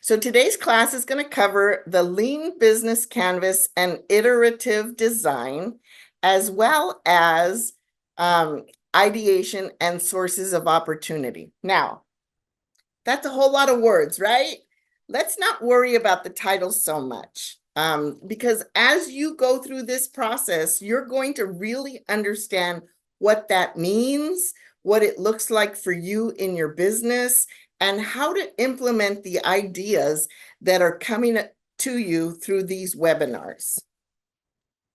So today's class is going to cover the lean business canvas and iterative design, as well as ideation and sources of opportunity. Now, that's a whole lot of words, right? Let's not worry about the titles so much, because as you go through this process, you're going to really understand what that means, what it looks like for you in your business, and how to implement the ideas that are coming to you through these webinars.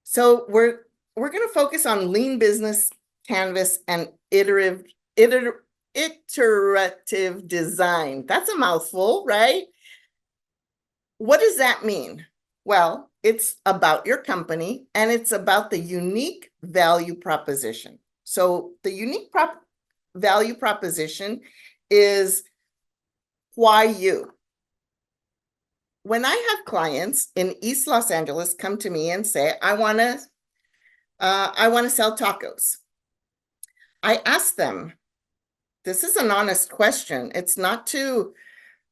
So we're going to focus on lean business canvas and iterative design. That's a mouthful, right? What does that mean? Well, it's about your company and it's about the unique value proposition. So the unique value proposition is why you. When I have clients in East Los Angeles come to me and say, I want to sell tacos, I ask them, this is an honest question. It's not to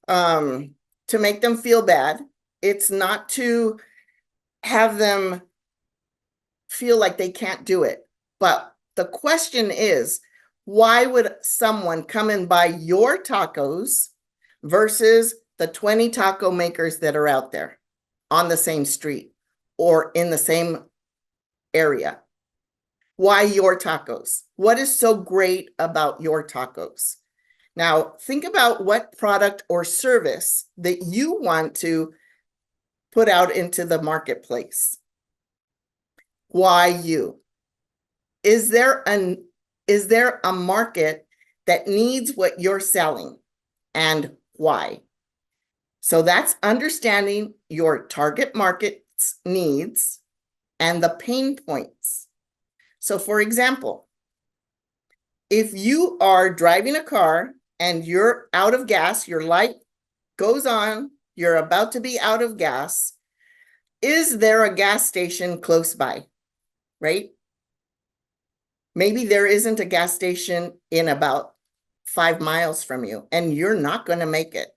make them feel bad. It's not to have them feel like they can't do it. But the question is, why would someone come and buy your tacos versus the 20 taco makers that are out there on the same street or in the same area? Why your tacos? What is so great about your tacos? Now, think about what product or service that you want to put out into the marketplace. Why you? Is there a market that needs what you're selling, and why? So that's understanding your target market's needs and the pain points. So for example, if you are driving a car and you're out of gas, your light goes on, you're about to be out of gas, is there a gas station close by, right? Maybe there isn't a gas station in about 5 miles from you, and you're not going to make it.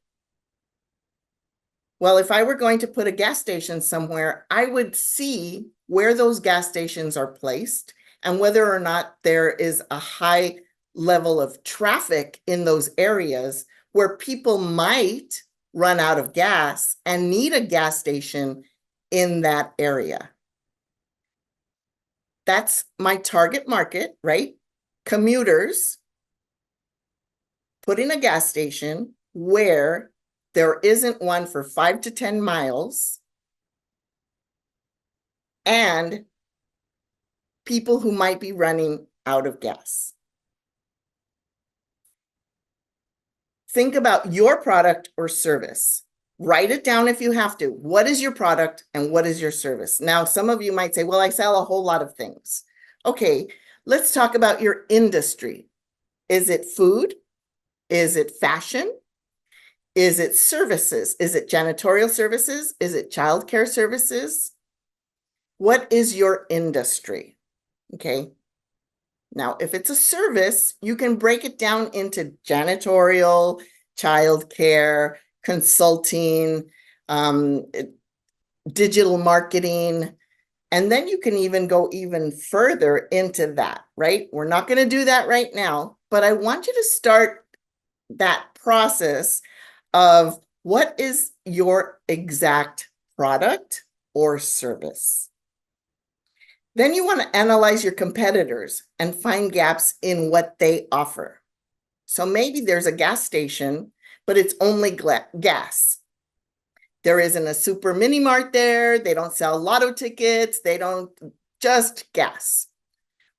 Well, if I were going to put a gas station somewhere, I would see where those gas stations are placed and whether or not there is a high level of traffic in those areas where people might run out of gas and need a gas station in that area. That's my target market, right? Commuters putting a gas station where there isn't one for 5 to 10 miles, and people who might be running out of gas. Think about your product or service. Write it down if you have to. What is your product and what is your service? Now, some of you might say, well, I sell a whole lot of things. Okay, let's talk about your industry. Is it food? Is it fashion? Is it services? Is it janitorial services? Is it childcare services? What is your industry? Okay. Now, if it's a service, you can break it down into janitorial, childcare, consulting, digital marketing, and then you can even go even further into that, right? We're not going to do that right now, but I want you to start that process of what is your exact product or service. Then you want to analyze your competitors and find gaps in what they offer. So maybe there's a gas station, but it's only gas. There isn't a super mini mart there. They don't sell lotto tickets. They don't, just gas.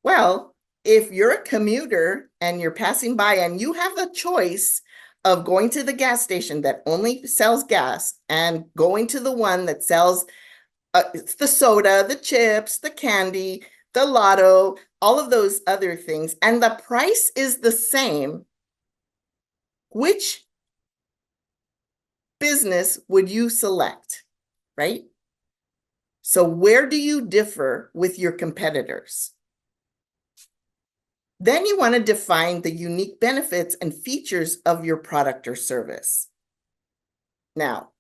Well, if you're a commuter and you're passing by and you have a choice of going to the gas station that only sells gas and going to the one that sells the soda, the chips, the candy, the lotto, all of those other things, and the price is the same, which business would you select, right? So where do you differ with your competitors? Then you want to define the unique benefits and features of your product or service. Now,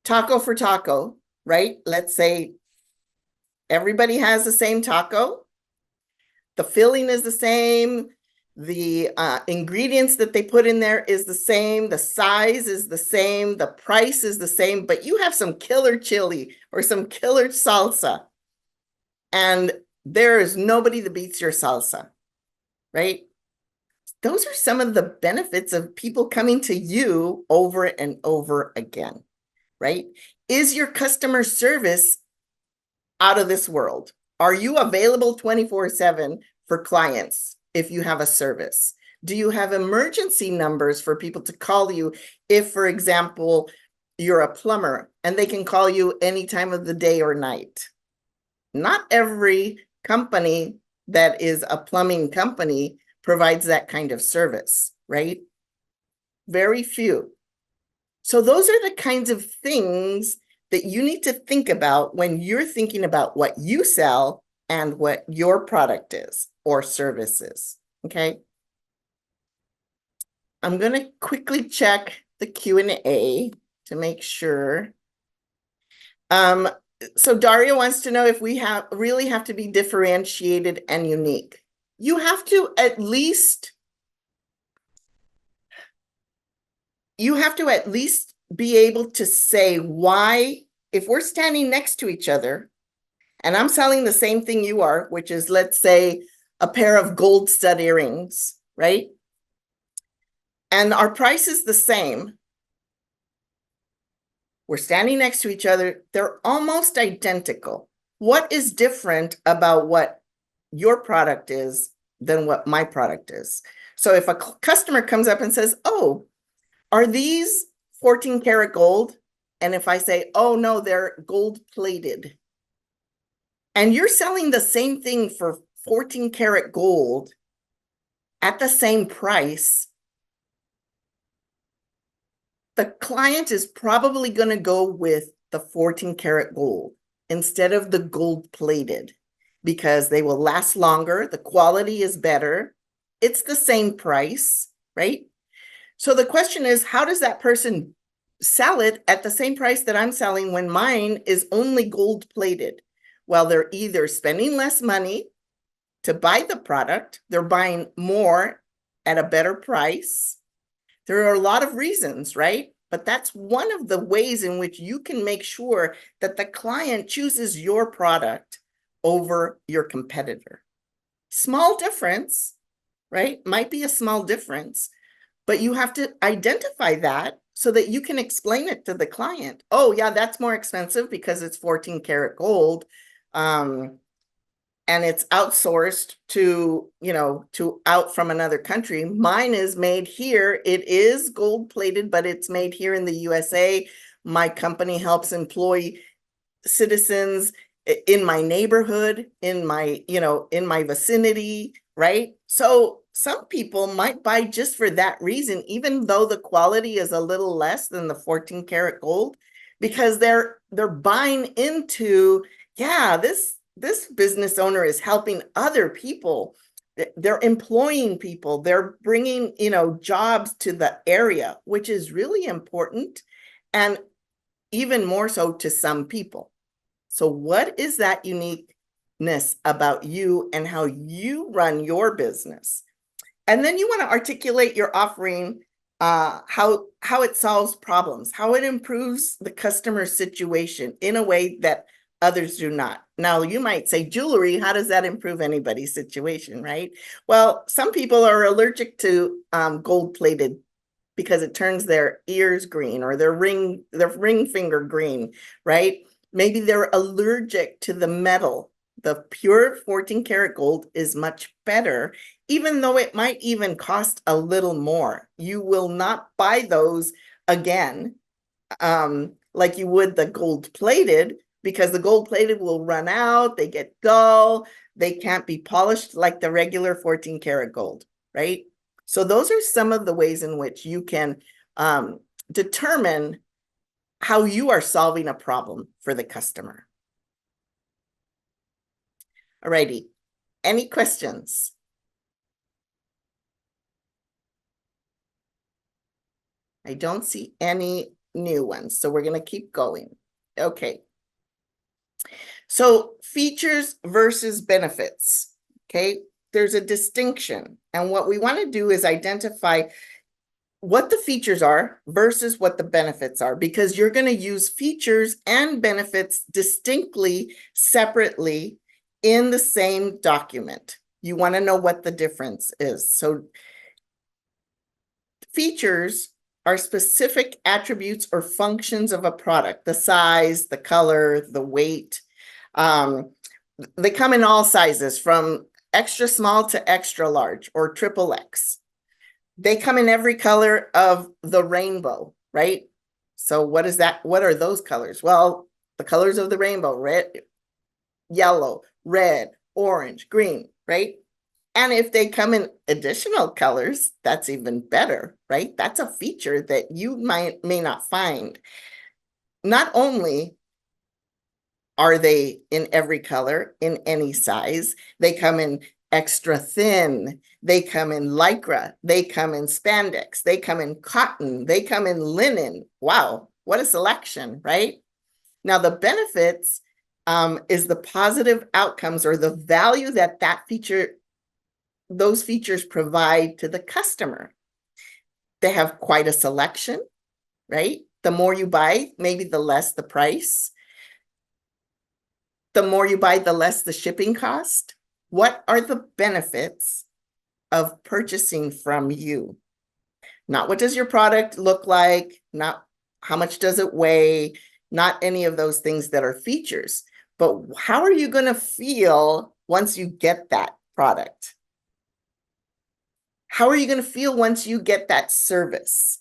taco for taco, right? Let's say everybody has the same taco. The filling is the same. The ingredients that they put in there is the same. The size is the same. The price is the same. But you have some killer chili or some killer salsa. And there is nobody that beats your salsa, right? Those are some of the benefits of people coming to you over and over again, right? Is your customer service out of this world? Are you available 24/7 for clients if you have a service? Do you have emergency numbers for people to call you if, for example, you're a plumber and they can call you any time of the day or night? Not every company that is a plumbing company provides that kind of service, right? Very few. So those are the kinds of things that you need to think about when you're thinking about what you sell and what your product is or service is, okay? I'm going to quickly check the Q&A to make sure. So Daria wants to know if we really have to be differentiated and unique. You have to at least be able to say why, if we're standing next to each other and I'm selling the same thing you are, which is, let's say, a pair of gold stud earrings, right? And our price is the same. We're standing next to each other. They're almost identical. What is different about what your product is than what my product is? So if a customer comes up and says, oh, are these 14 karat gold? And if I say, oh, no, they're gold plated. And you're selling the same thing for 14 karat gold at the same price, the client is probably going to go with the 14 karat gold instead of the gold plated because they will last longer. The quality is better. It's the same price, right? So the question is, how does that person sell it at the same price that I'm selling when mine is only gold plated? Well, they're either spending less money to buy the product, they're buying more at a better price. There are a lot of reasons, right? But that's one of the ways in which you can make sure that the client chooses your product over your competitor. Small difference, right? Might be a small difference, but you have to identify that so that you can explain it to the client. Oh, yeah, that's more expensive because it's 14 karat gold. And it's outsourced to out from another country. Mine is made here. It is gold plated, but it's made here in the USA. My company helps employ citizens in my neighborhood, in my vicinity, right? So some people might buy just for that reason, even though the quality is a little less than the 14 karat gold, because they're buying into, yeah, this business owner is helping other people. They're employing people. They're bringing, jobs to the area, which is really important, and even more so to some people. So what is that uniqueness about you and how you run your business? And then you want to articulate your offering, how it solves problems, how it improves the customer situation in a way that others do not. Now, you might say, jewelry, how does that improve anybody's situation, right? Well, some people are allergic to gold-plated because it turns their ears green or their ring finger green, right? Maybe they're allergic to the metal. The pure 14 karat gold is much better, even though it might even cost a little more. You will not buy those again like you would the gold plated, because the gold plated will run out, they get dull, they can't be polished like the regular 14 karat gold, right? So those are some of the ways in which you can determine how you are solving a problem for the customer. All righty. Any questions? I don't see any new ones, so we're going to keep going. Okay. So features versus benefits. Okay. There's a distinction. And what we want to do is identify what the features are versus what the benefits are, because you're going to use features and benefits distinctly, separately in the same document. You want to know what the difference is. So features are specific attributes or functions of a product, the size, the color, the weight. They come in all sizes, from extra small to extra large or triple X. They come in every color of the rainbow, right? So what is that? What are those colors? Well, the colors of the rainbow: red, yellow, red, orange, green, right? And if they come in additional colors, that's even better, right? That's a feature that you may not find. Not only are they in every color, in any size, they come in extra thin, they come in lycra, they come in spandex, they come in cotton, they come in linen. Wow, what a selection, right? Now the benefits is the positive outcomes or the value that those features provide to the customer. They have quite a selection, right? The more you buy, maybe the less the price. The more you buy, the less the shipping cost. What are the benefits of purchasing from you? Not what does your product look like, not how much does it weigh, not any of those things that are features, but how are you going to feel once you get that product? How are you going to feel once you get that service?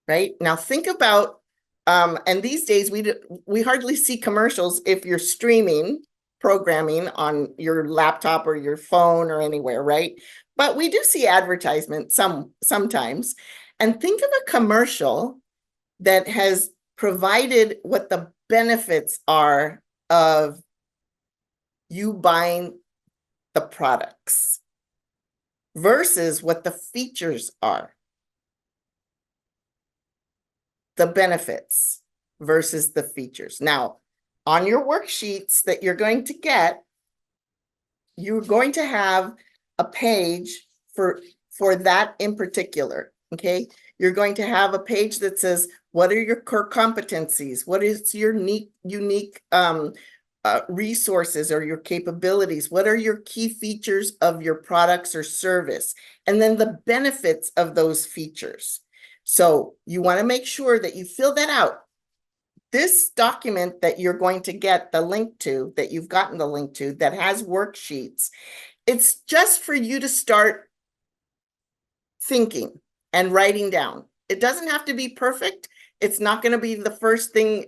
Right? Now think about, and these days we hardly see commercials if you're streaming programming on your laptop or your phone or anywhere, right? But we do see advertisements sometimes. And think of a commercial that has provided what the benefits are of you buying the products versus what the features are. The benefits versus the features. Now, on your worksheets that you're going to get, you're going to have a page for that in particular, okay? You're going to have a page that says, what are your core competencies? What is your unique resources or your capabilities? What are your key features of your products or service? And then the benefits of those features. So you want to make sure that you fill that out. This document that you're going to get the link to, that you've gotten the link to, that has worksheets, it's just for you to start thinking and writing down. It doesn't have to be perfect. It's not going to be the first thing,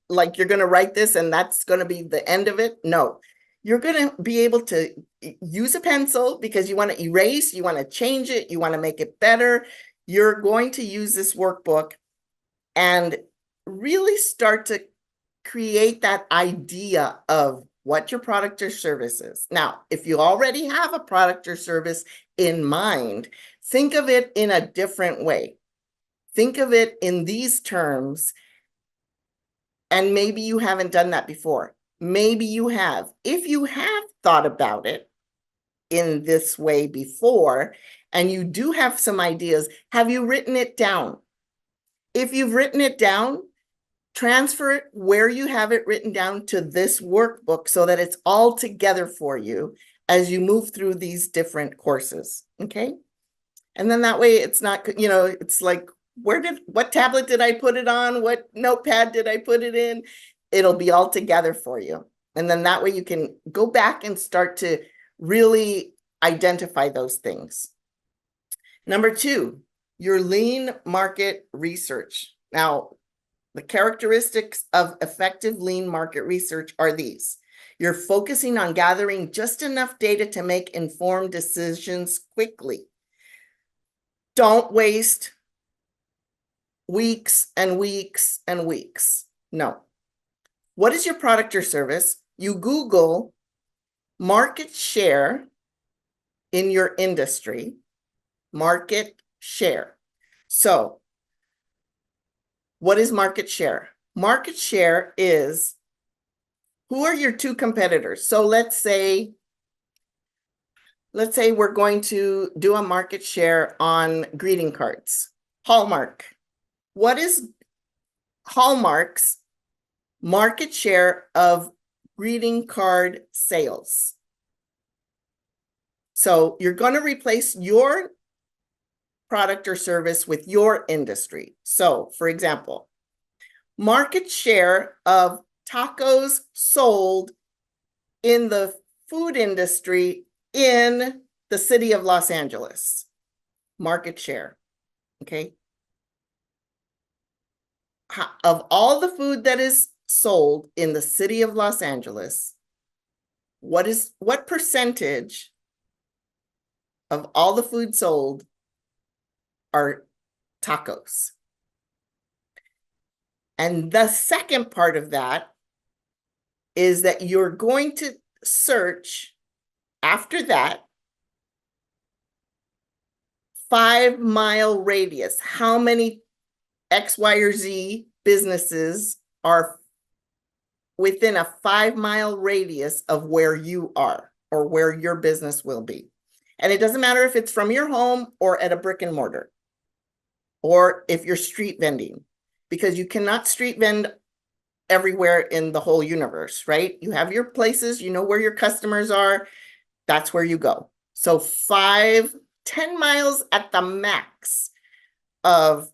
like you're going to write this and that's going to be the end of it. No, you're going to be able to use a pencil because you want to erase, you want to change it, you want to make it better. You're going to use this workbook and really start to create that idea of what your product or service is. Now, if you already have a product or service in mind, think of it in a different way. Think of it in these terms, and maybe you haven't done that before. Maybe you have. If you have thought about it in this way before, and you do have some ideas, have you written it down? If you've written it down, transfer it where you have it written down to this workbook so that it's all together for you as you move through these different courses, okay? And then that way it's not, it's like, what tablet did I put it on? What notepad did I put it in? It'll be all together for you. And then that way you can go back and start to really identify those things. Number 2, your lean market research. Now, the characteristics of effective lean market research are these. You're focusing on gathering just enough data to make informed decisions quickly. Don't waste weeks and weeks and weeks. No. What is your product or service? You Google market share in your industry, market share. So What is market share? Market share is who are your two competitors? So let's say we're going to do a market share on greeting cards. Hallmark. What is Hallmark's market share of greeting card sales? So you're going to replace your product or service with your industry. So, for example, market share of tacos sold in the food industry in the city of Los Angeles. Market share, okay? Of all the food that is sold in the city of Los Angeles, what percentage of all the food sold are tacos? And the second part of that is that you're going to search after that 5-mile radius. How many X, Y, or Z businesses are within a 5-mile radius of where you are or where your business will be? And it doesn't matter if it's from your home or at a brick and mortar, or if you're street vending, because you cannot street vend everywhere in the whole universe, right? You have your places, you know where your customers are, that's where you go. So 10 miles at the max of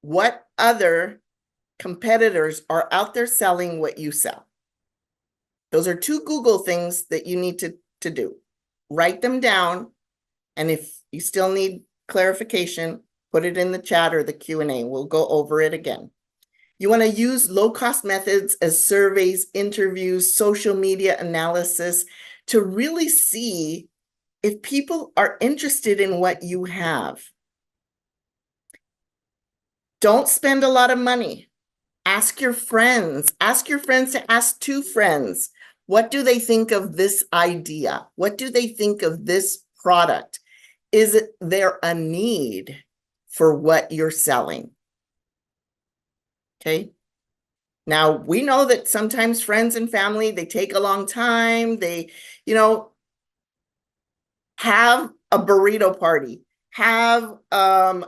what other competitors are out there selling what you sell. Those are 2 Google things that you need to do. Write them down, and if you still need clarification, put it in the chat or the Q&A. We'll go over it again. You want to use low-cost methods as surveys, interviews, social media analysis to really see if people are interested in what you have. Don't spend a lot of money. Ask your friends. Ask your friends to ask 2 friends. What do they think of this idea? What do they think of this product? Is there a need for what you're selling? Okay. Now, we know that sometimes friends and family, they take a long time. They, have a burrito party, have, some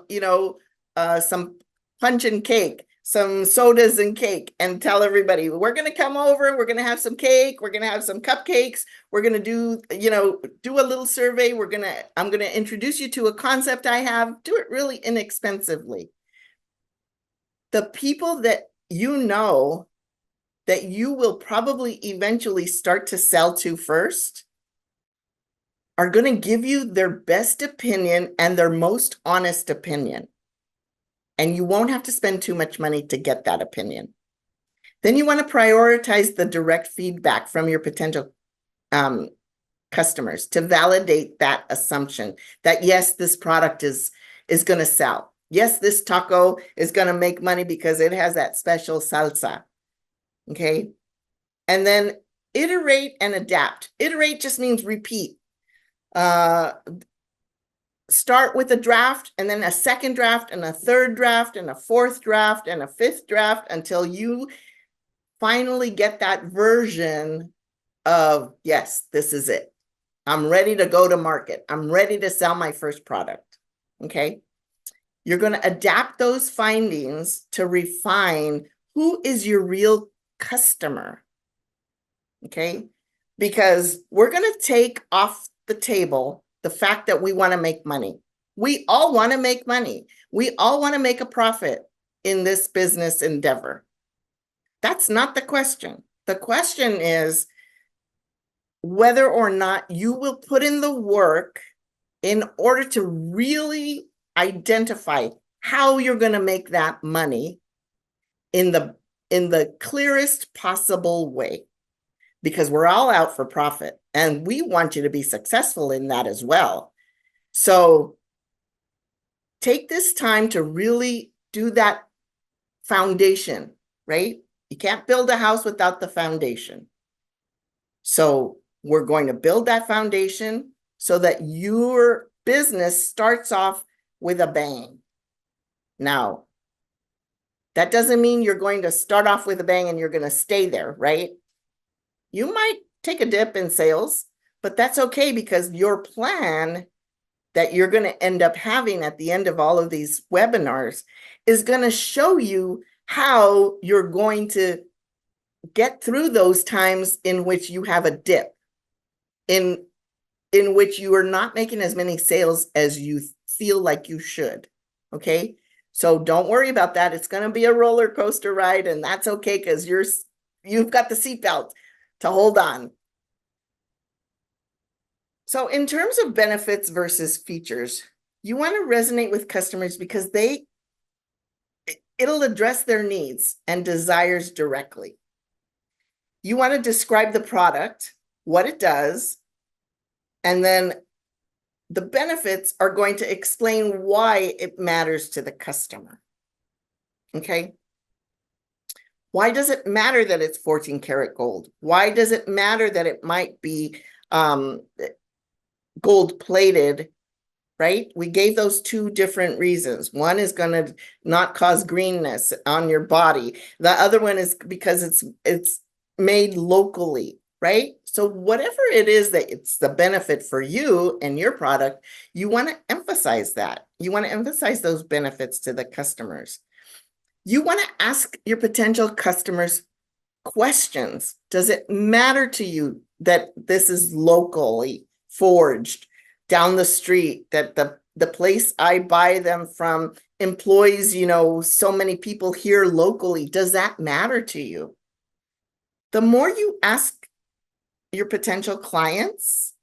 punch and cake, some sodas and cake, and tell everybody, we're going to come over, we're going to have some cake, we're going to have some cupcakes, we're going to do a little survey, I'm going to introduce you to a concept I have. Do it really inexpensively. The people that you know that you will probably eventually start to sell to first are going to give you their best opinion and their most honest opinion. And you won't have to spend too much money to get that opinion. Then you want to prioritize the direct feedback from your potential customers to validate that assumption that, yes, this product is going to sell. Yes, this taco is going to make money because it has that special salsa. Okay. And then iterate and adapt. Iterate just means repeat. Start with a draft, and then a second draft, and a third draft, and a fourth draft, and a fifth draft until you finally get that version of, yes, this is it. I'm ready to go to market. I'm ready to sell my first product. Okay. You're going to adapt those findings to refine who is your real customer. Okay. Because we're going to take off the table the fact that we want to make money. We all want to make money. We all want to make a profit in this business endeavor. That's not the question. The question is whether or not you will put in the work in order to really identify how you're going to make that money in the clearest possible way. Because we're all out for profit, and we want you to be successful in that as well. So take this time to really do that foundation, right? You can't build a house without the foundation. So we're going to build that foundation so that your business starts off with a bang. Now, that doesn't mean you're going to start off with a bang and you're going to stay there, right? You might take a dip in sales, but that's okay, because your plan that you're going to end up having at the end of all of these webinars is going to show you how you're going to get through those times in which you have a dip, in which you are not making as many sales as you feel like you should. Okay, so don't worry about that. It's going to be a roller coaster ride, and that's okay, because you've got the seatbelt to hold on. So in terms of benefits versus features, you want to resonate with customers because it'll address their needs and desires directly. You want to describe the product, what it does, and then the benefits are going to explain why it matters to the customer. Okay? Why does it matter that it's 14 karat gold? Why does it matter that it might be gold plated, right? We gave those two different reasons. One is going to not cause greenness on your body. The other one is because it's made locally, right? So whatever it is that it's the benefit for you and your product, you want to emphasize that. You want to emphasize those benefits to the customers. You want to ask your potential customers questions. Does it matter to you that this is locally forged down the street, that the place I buy them from employs, so many people here locally? Does that matter to you? The more you ask your potential clients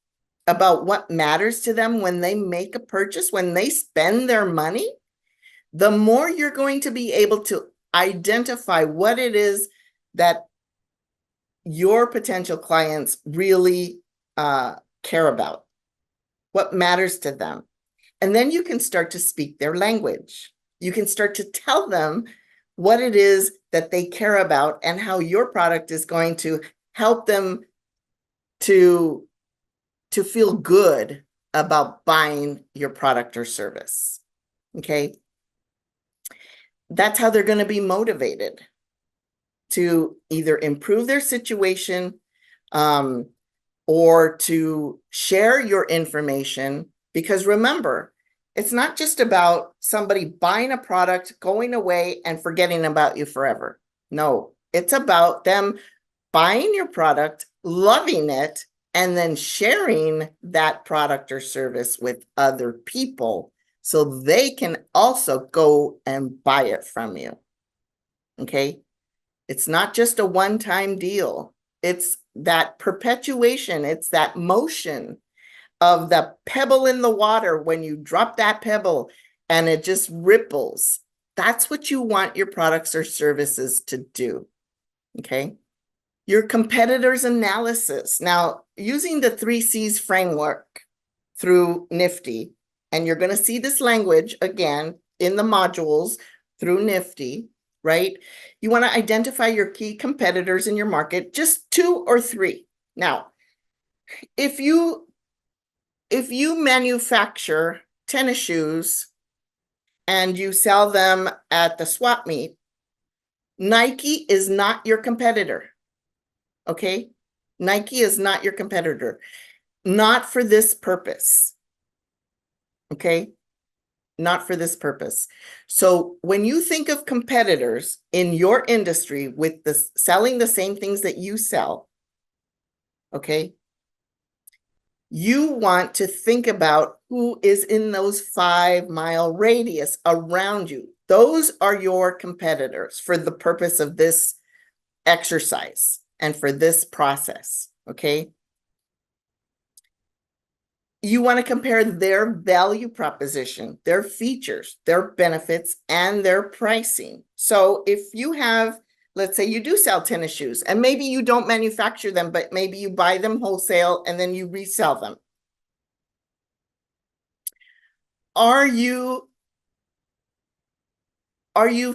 about what matters to them when they make a purchase, when they spend their money, the more you're going to be able to identify what it is that your potential clients really care about, what matters to them. And then you can start to speak their language. You can start to tell them what it is that they care about and how your product is going to help them to feel good about buying your product or service. Okay? That's how they're going to be motivated to either improve their situation or to share your information. Because remember, it's not just about somebody buying a product, going away, and forgetting about you forever. No, it's about them buying your product, loving it, and then sharing that product or service with other people so they can also go and buy it from you. Okay? It's not just a one-time deal. It's that perpetuation. It's that motion of the pebble in the water when you drop that pebble and it just ripples. That's what you want your products or services to do. Okay? Your competitors analysis. Now, using the 3 C's framework through Nifty, and you're going to see this language again in the modules through Nifty, right? You want to identify your key competitors in your market, just 2 or 3. Now, if you manufacture tennis shoes and you sell them at the swap meet, Nike is not your competitor. Okay? Nike is not your competitor. Not for this purpose. Okay? Not for this purpose. So when you think of competitors in your industry with selling the same things that you sell, okay, you want to think about who is in those 5-mile radius around you. Those are your competitors for the purpose of this exercise and for this process, okay? You want to compare their value proposition, their features, their benefits, and their pricing. So if you have, let's say you do sell tennis shoes, and maybe you don't manufacture them, but maybe you buy them wholesale and then you resell them. Are you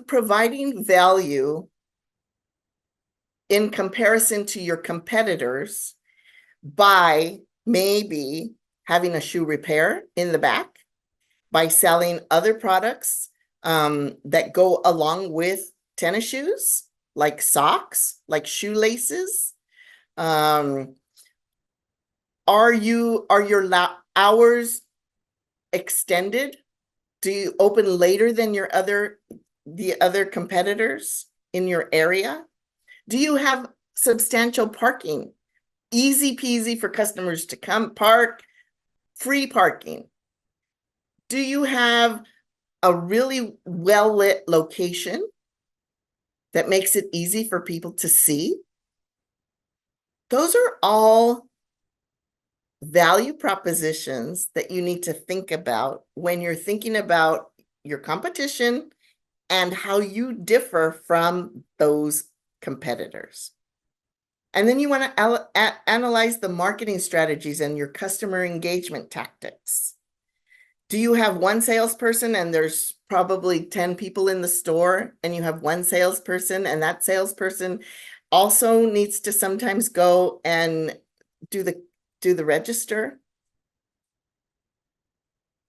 providing value in comparison to your competitors by maybe having a shoe repair in the back, by selling other products that go along with tennis shoes, like socks, like shoelaces? Are your hours extended? Do you open later than the other competitors in your area? Do you have substantial parking? Easy peasy for customers to come park, free parking. Do you have a really well-lit location that makes it easy for people to see? Those are all value propositions that you need to think about when you're thinking about your competition and how you differ from those competitors. And then you want to analyze the marketing strategies and your customer engagement tactics. Do you have one salesperson and there's probably 10 people in the store, and you have one salesperson, and that salesperson also needs to sometimes go and do the register?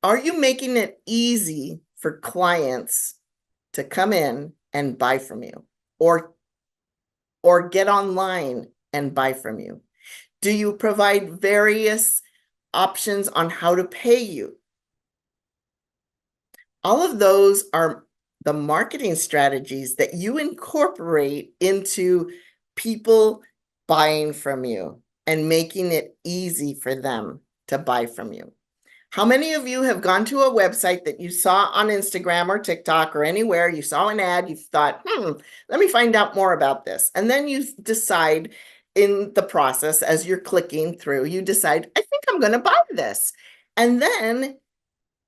Are you making it easy for clients to come in and buy from you, or get online and buy from you? Do you provide various options on how to pay you? All of those are the marketing strategies that you incorporate into people buying from you and making it easy for them to buy from you. How many of you have gone to a website that you saw on Instagram or TikTok or anywhere, you saw an ad, you thought, let me find out more about this. And then you decide in the process, as you're clicking through, you decide, I think I'm going to buy this. And then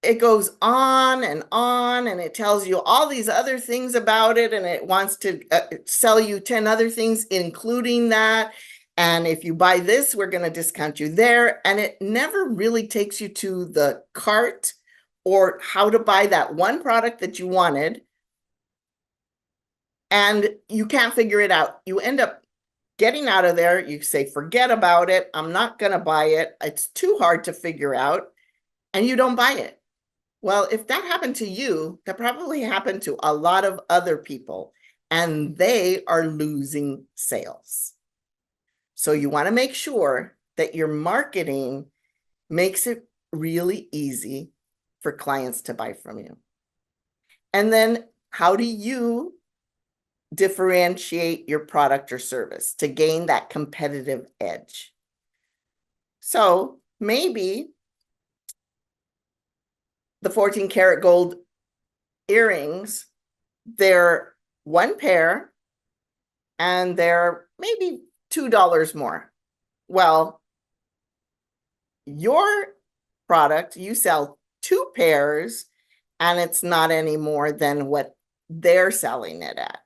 it goes on, and it tells you all these other things about it, and it wants to sell you 10 other things, including that. And if you buy this, we're going to discount you there. And it never really takes you to the cart or how to buy that one product that you wanted. And you can't figure it out. You end up getting out of there. You say, forget about it. I'm not going to buy it. It's too hard to figure out. And you don't buy it. Well, if that happened to you, that probably happened to a lot of other people, and they are losing sales. So you want to make sure that your marketing makes it really easy for clients to buy from you. And then how do you differentiate your product or service to gain that competitive edge? So maybe the 14 karat gold earrings, they're one pair and they're maybe $2 more. Well, your product, you sell 2 pairs and it's not any more than what they're selling it at.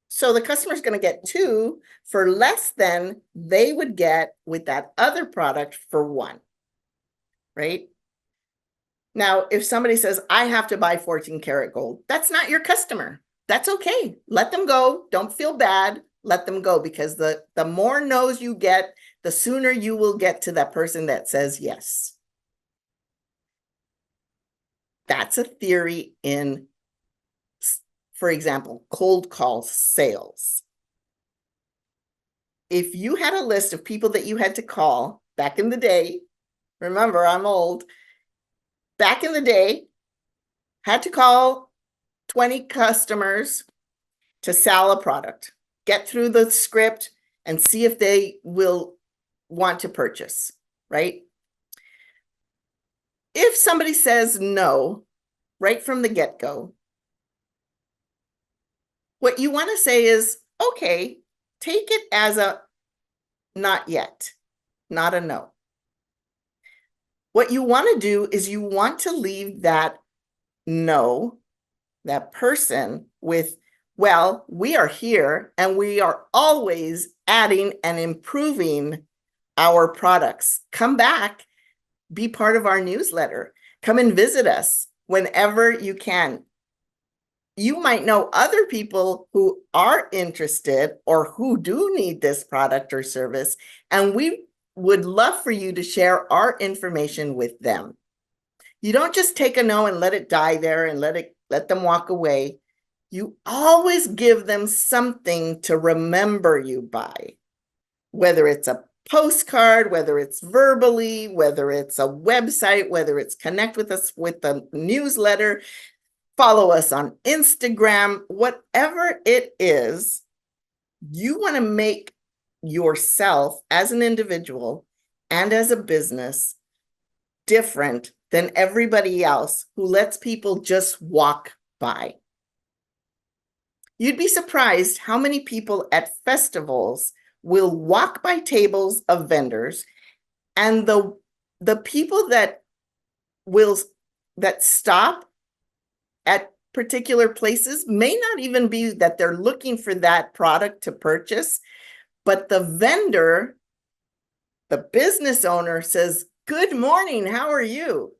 So the customer's going to get 2 for less than they would get with that other product for 1, right? Now, if somebody says, I have to buy 14 karat gold, that's not your customer. That's okay. Let them go. Don't feel bad. Let them go, because the more no's you get, the sooner you will get to that person that says yes. That's a theory in, for example, cold call sales. If you had a list of people that you had to call back in the day, remember, I'm old, back in the day, had to call 20 customers to sell a product, get through the script and see if they will want to purchase, right? If somebody says no right from the get-go, what you want to say is, okay, take it as a not yet, not a no. What you want to do is you want to leave that no, that person with, well, we are here and we are always adding and improving our products. Come back, be part of our newsletter. Come and visit us whenever you can. You might know other people who are interested or who do need this product or service, and we would love for you to share our information with them. You don't just take a no and let it die there and let it let them walk away. You always give them something to remember you by, whether it's a postcard, whether it's verbally, whether it's a website, whether it's connect with us with a newsletter, follow us on Instagram, whatever it is, you want to make yourself as an individual and as a business different than everybody else who lets people just walk by. You'd be surprised how many people at festivals will walk by tables of vendors, and the people that stop at particular places may not even be that they're looking for that product to purchase, but the vendor, the business owner says, "Good morning, how are you?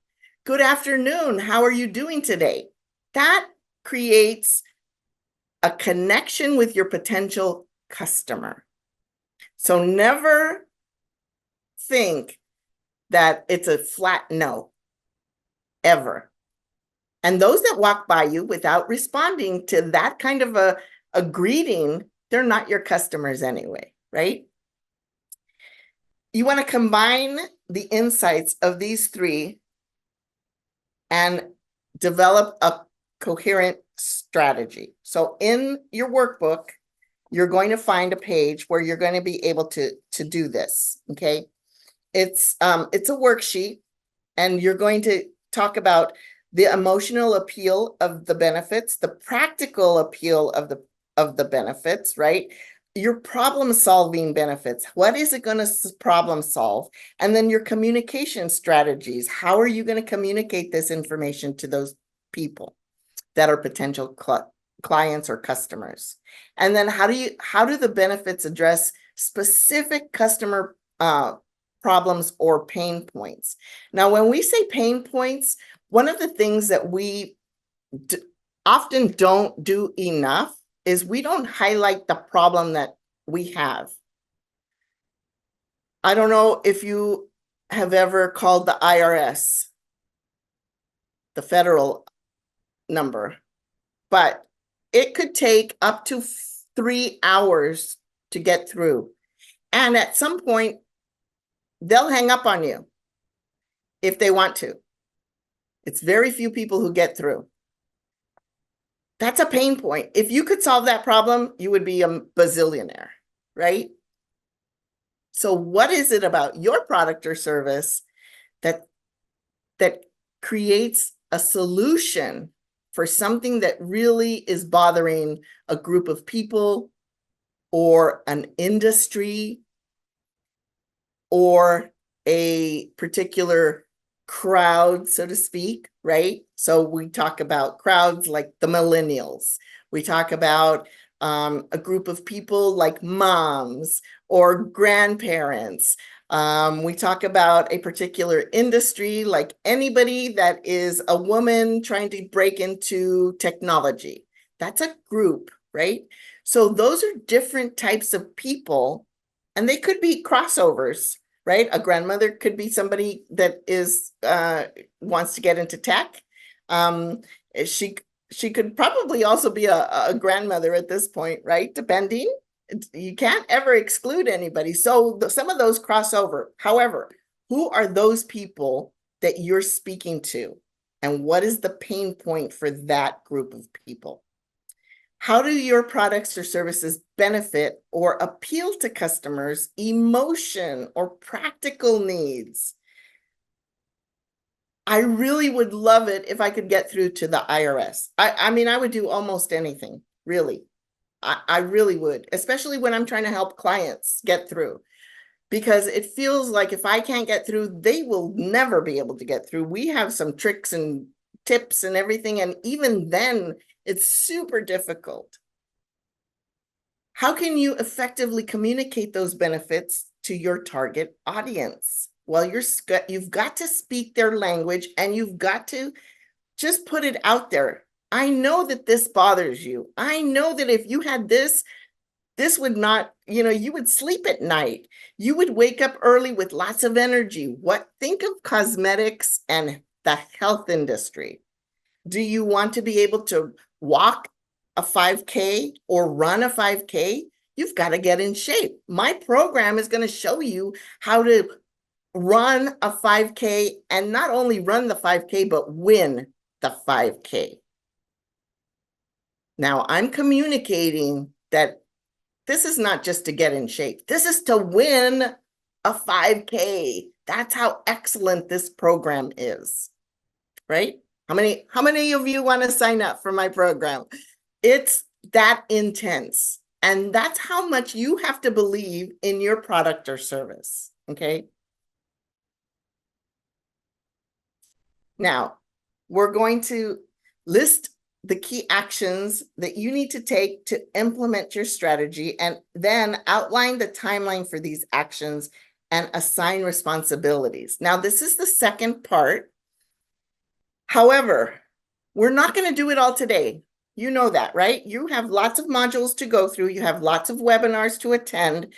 Good afternoon, how are you doing today?" That creates a connection with your potential customer. So never think that it's a flat no, ever. And those that walk by you without responding to that kind of a greeting, they're not your customers anyway, right? You want to combine the insights of these three and develop a coherent strategy. So in your workbook, you're going to find a page where you're going to be able to do this, okay? It's a worksheet, and you're going to talk about the emotional appeal of the benefits, the practical appeal of the benefits, right? Your problem-solving benefits. What is it going to problem solve? And then your communication strategies. How are you going to communicate this information to those people that are potential clients or customers? And then how do the benefits address specific customer problems or pain points? Now, when we say pain points, one of the things that we often don't do enough is we don't highlight the problem that we have. I don't know if you have ever called the IRS, the federal number, but it could take up to 3 hours to get through. And at some point, they'll hang up on you if they want to. It's very few people who get through. That's a pain point. If you could solve that problem, you would be a bazillionaire, right? So what is it about your product or service that creates a solution for something that really is bothering a group of people or an industry or a particular crowd, so to speak, right? So we talk about crowds like the millennials. We talk about a group of people like moms or grandparents. We talk about a particular industry, like anybody that is a woman trying to break into technology. That's a group, right? So those are different types of people, and they could be crossovers, right? A grandmother could be somebody that is wants to get into tech. She could probably also be a grandmother at this point, right? Depending. You can't ever exclude anybody. So some of those cross over. However, who are those people that you're speaking to? And what is the pain point for that group of people? How do your products or services benefit or appeal to customers' emotion or practical needs? I really would love it if I could get through to the IRS. I mean, I would do almost anything, really. I really would, especially when I'm trying to help clients get through, because it feels like if I can't get through, they will never be able to get through. We have some tricks and tips and everything, and even then, it's super difficult. How can you effectively communicate those benefits to your target audience? Well, you've got to speak their language, and you've got to just put it out there. I know that this bothers you. I know that if you had this would not, you would sleep at night. You would wake up early with lots of energy. Think of cosmetics and the health industry. Do you want to be able to walk a 5K or run a 5K? You've got to get in shape. My program is going to show you how to run a 5K, and not only run the 5K, but win the 5K. Now, I'm communicating that this is not just to get in shape. This is to win a 5K. That's how excellent this program is, right? How many of you want to sign up for my program? It's that intense. And that's how much you have to believe in your product or service, okay? Now, we're going to list the key actions that you need to take to implement your strategy, and then outline the timeline for these actions and assign responsibilities. Now, this is the second part. However, we're not going to do it all today. You know that, right? You have lots of modules to go through. You have lots of webinars to attend.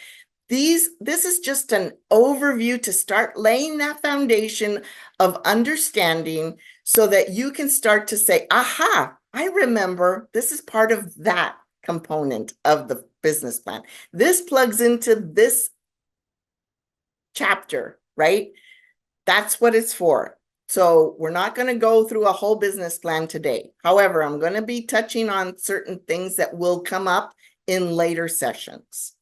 This is just an overview to start laying that foundation of understanding so that you can start to say, aha, I remember this is part of that component of the business plan. This plugs into this chapter, right? That's what it's for. So we're not going to go through a whole business plan today. However, I'm going to be touching on certain things that will come up in later sessions.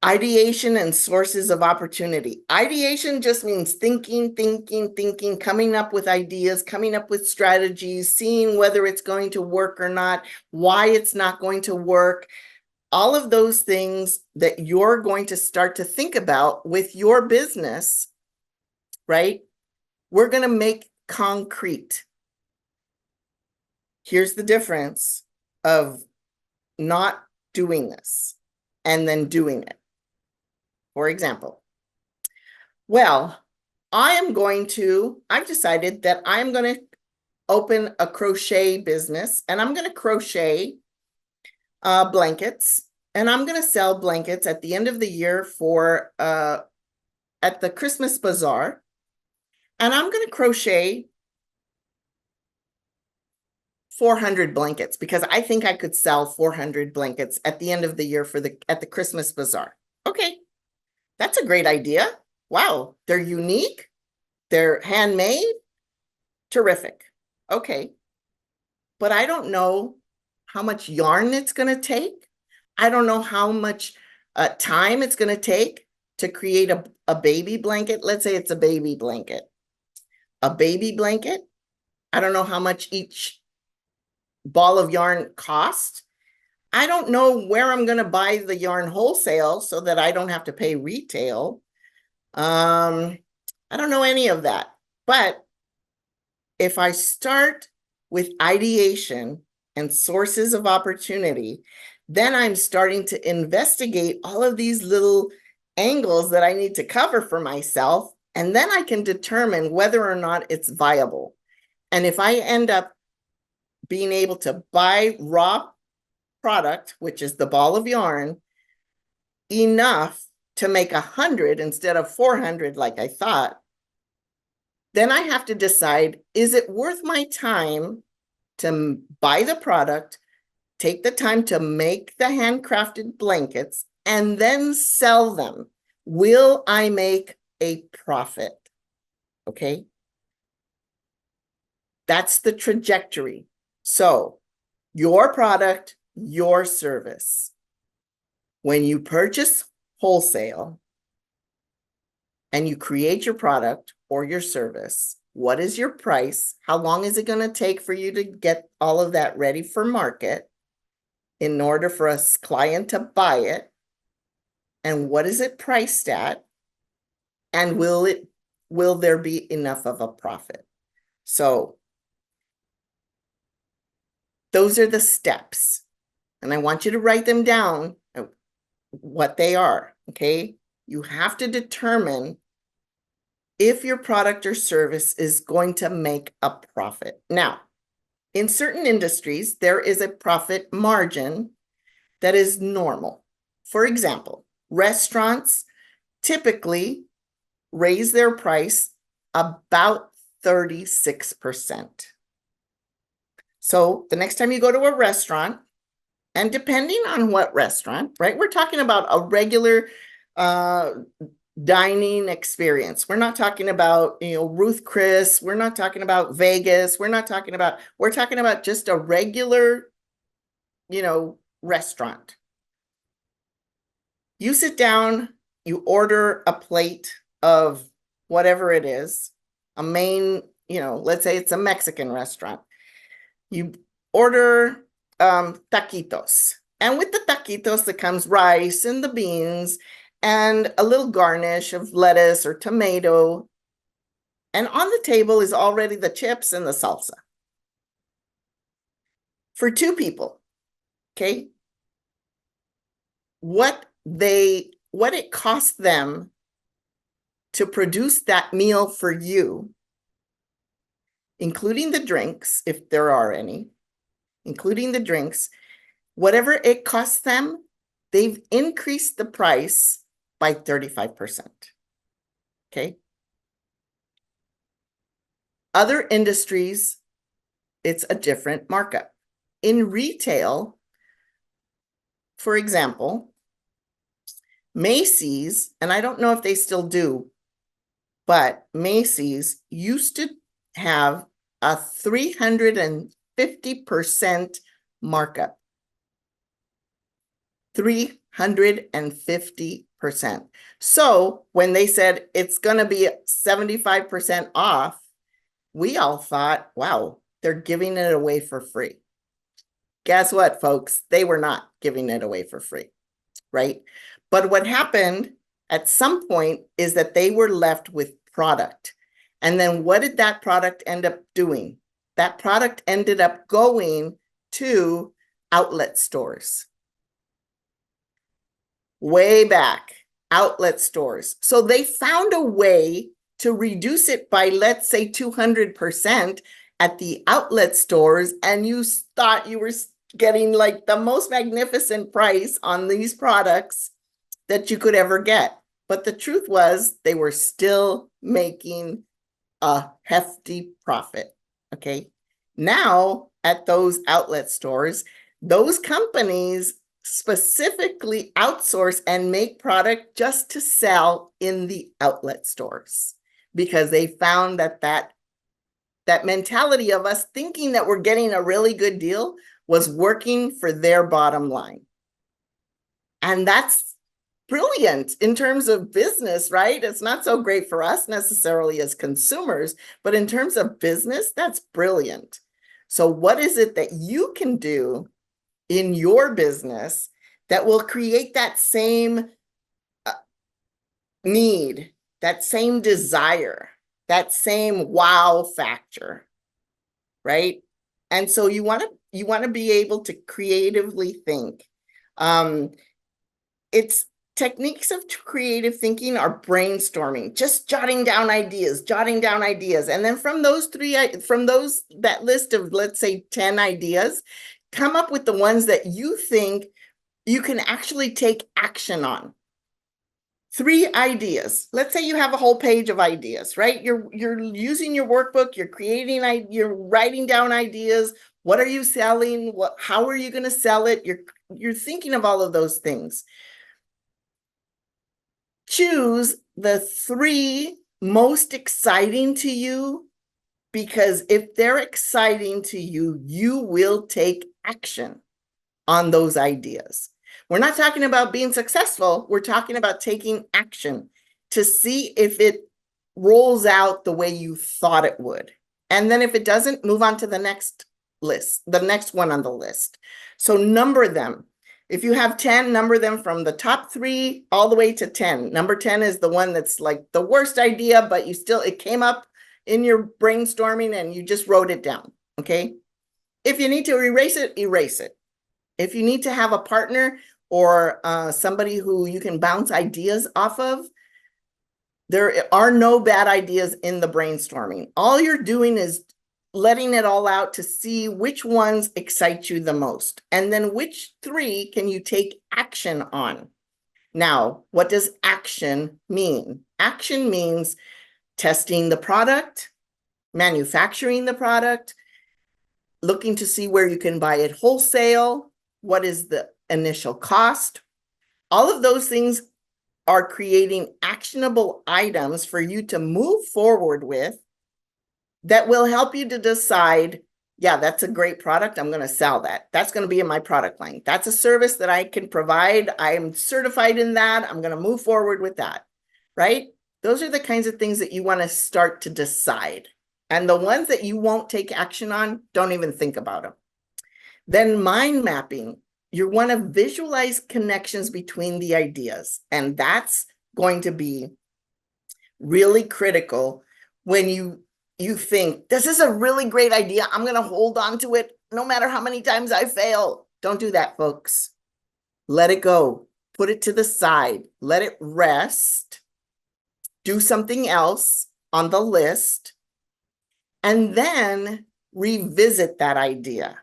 Ideation and sources of opportunity. Ideation just means thinking, coming up with ideas, coming up with strategies, seeing whether it's going to work or not, why it's not going to work. All of those things that you're going to start to think about with your business, right? We're going to make concrete. Here's the difference of not doing this and then doing it. For example, well, I've decided that I'm going to open a crochet business, and I'm going to crochet blankets, and I'm going to sell blankets at the end of the year for at the Christmas bazaar, and I'm going to crochet 400 blankets because I think I could sell 400 blankets at the end of the year at the Christmas bazaar. Okay. That's a great idea. Wow, they're unique. They're handmade. Terrific. Okay. But I don't know how much yarn it's going to take. I don't know how much time it's going to take to create a baby blanket. Let's say it's a baby blanket. A baby blanket. I don't know how much each ball of yarn costs. I don't know where I'm going to buy the yarn wholesale so that I don't have to pay retail. I don't know any of that. But if I start with ideation and sources of opportunity, then I'm starting to investigate all of these little angles that I need to cover for myself. And then I can determine whether or not it's viable. And if I end up being able to buy raw product, which is the ball of yarn, enough to make 100 instead of 400 like I thought, then I have to decide, is it worth my time to buy the product, take the time to make the handcrafted blankets, and then sell them? Will I make a profit? Okay. That's the trajectory. So your product, your service. When you purchase wholesale and you create your product or your service, what is your price? How long is it going to take for you to get all of that ready for market in order for a client to buy it? And what is it priced at? And will there be enough of a profit? So those are the steps. And I want you to write them down, what they are, okay? You have to determine if your product or service is going to make a profit. Now, in certain industries, there is a profit margin that is normal. For example, restaurants typically raise their price about 36%. So the next time you go to a restaurant, and depending on what restaurant, right, we're talking about a regular dining experience. We're not talking about, Ruth Chris. We're not talking about Vegas. We're talking about just a regular, restaurant. You sit down, you order a plate of whatever it is, a main, let's say it's a Mexican restaurant. You order taquitos. And with the taquitos that comes rice and the beans and a little garnish of lettuce or tomato. And on the table is already the chips and the salsa. For two people, okay? What it costs them to produce that meal for you, including the drinks, if there are any, including the drinks, whatever it costs them, they've increased the price by 35%. Okay. Other industries, it's a different markup. In retail, for example, Macy's, and I don't know if they still do, but Macy's used to have a 350% markup. 350%. So when they said it's going to be 75% off, we all thought, wow, they're giving it away for free. Guess what, folks? They were not giving it away for free, right? But what happened at some point is that they were left with product. And then what did that product end up doing? That product ended up going to outlet stores. Way back, outlet stores. So they found a way to reduce it by, let's say, 200% at the outlet stores, and you thought you were getting like the most magnificent price on these products that you could ever get. But the truth was they were still making a hefty profit, okay? Now, at those outlet stores, those companies specifically outsource and make product just to sell in the outlet stores, because they found that mentality of us thinking that we're getting a really good deal was working for their bottom line. And that's brilliant in terms of business, right? It's not so great for us necessarily as consumers, but in terms of business, that's brilliant. So what is it that you can do in your business that will create that same need, that same desire, that same wow factor, right? And so you want to be able to creatively think. It's techniques of creative thinking are brainstorming, just jotting down ideas. And then from that list of, let's say, 10 ideas, come up with the ones that you think you can actually take action on. 3 ideas. Let's say you have a whole page of ideas, right? You're using your workbook, you're writing down ideas. What are you selling? How are you going to sell it? You're thinking of all of those things. Choose the 3 most exciting to you, because if they're exciting to you, you will take action on those ideas. We're not talking about being successful. We're talking about taking action to see if it rolls out the way you thought it would. And then if it doesn't, move on to the next list, the next one on the list. So number them. If you have 10, number them from the top 3 all the way to 10. Number 10 is the one that's like the worst idea, but it came up in your brainstorming and you just wrote it down, okay? If you need to erase it, erase it. If you need to have a partner or somebody who you can bounce ideas off of, there are no bad ideas in the brainstorming. All you're doing is letting it all out to see which ones excite you the most. And then which 3 can you take action on? Now, what does action mean? Action means testing the product, manufacturing the product, looking to see where you can buy it wholesale, what is the initial cost. All of those things are creating actionable items for you to move forward with that will help you to decide, yeah, that's a great product. I'm going to sell that. That's going to be in my product line. That's a service that I can provide. I'm certified in that. I'm going to move forward with that, right? Those are the kinds of things that you want to start to decide. And the ones that you won't take action on, don't even think about them. Then mind mapping. You want to visualize connections between the ideas. And that's going to be really critical when you think, this is a really great idea. I'm going to hold on to it no matter how many times I fail. Don't do that, folks. Let it go. Put it to the side. Let it rest. Do something else on the list. And then revisit that idea.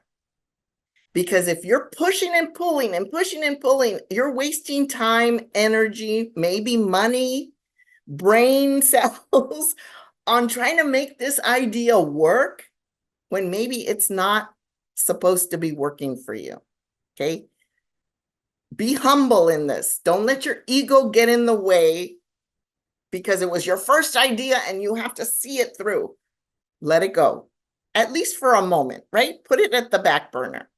Because if you're pushing and pulling and pushing and pulling, you're wasting time, energy, maybe money, brain cells on trying to make this idea work when maybe it's not supposed to be working for you. Okay. Be humble in this. Don't let your ego get in the way because it was your first idea and you have to see it through. Let it go, at least for a moment, right? Put it at the back burner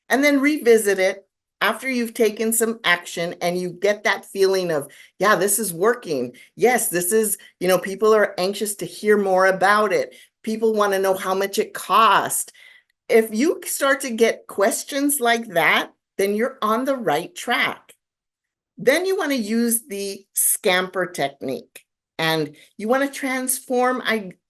and then revisit it after you've taken some action and you get that feeling of, yeah, this is working. Yes, this is, people are anxious to hear more about it. People want to know how much it costs. If you start to get questions like that, then you're on the right track. Then you want to use the scamper technique and you want to transform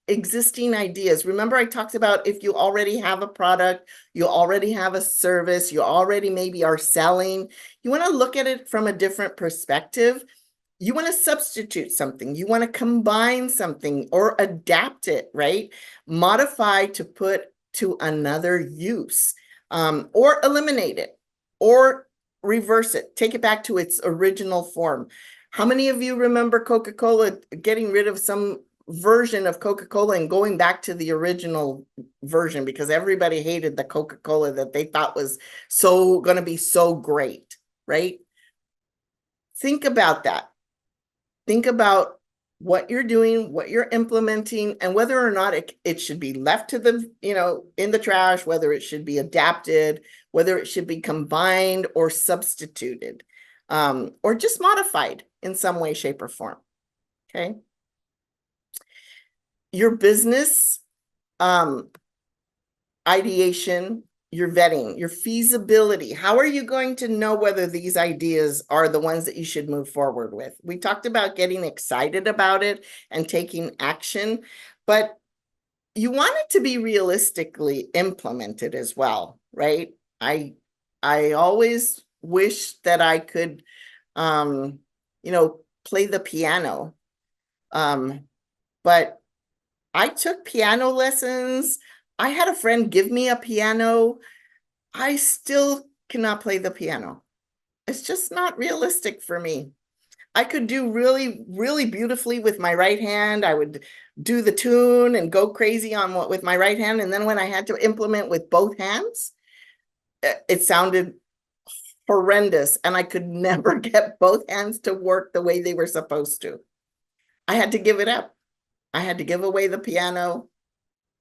existing ideas. Remember, I talked about if you already have a product, you already have a service, you already maybe are selling, you want to look at it from a different perspective. You want to substitute something, you want to combine something or adapt it, right? Modify to put to another use, or eliminate it, or reverse it, take it back to its original form. How many of you remember Coca-Cola getting rid of some version of Coca-Cola and going back to the original version because everybody hated the Coca-Cola that they thought was going to be so great, right? Think about that. Think about what you're doing, what you're implementing, and whether or not it should be left to the, in the trash, whether it should be adapted, whether it should be combined or substituted, or just modified in some way, shape, or form. Okay. Your business ideation, your vetting, your feasibility. How are you going to know whether these ideas are the ones that you should move forward with? We talked about getting excited about it and taking action, but you want it to be realistically implemented as well, right? I always wish that I could, play the piano, but I took piano lessons. I had a friend give me a piano. I still cannot play the piano. It's just not realistic for me. I could do really, really beautifully with my right hand. I would do the tune and go crazy with my right hand. And then when I had to implement with both hands, it sounded horrendous. And I could never get both hands to work the way they were supposed to. I had to give it up. I had to give away the piano.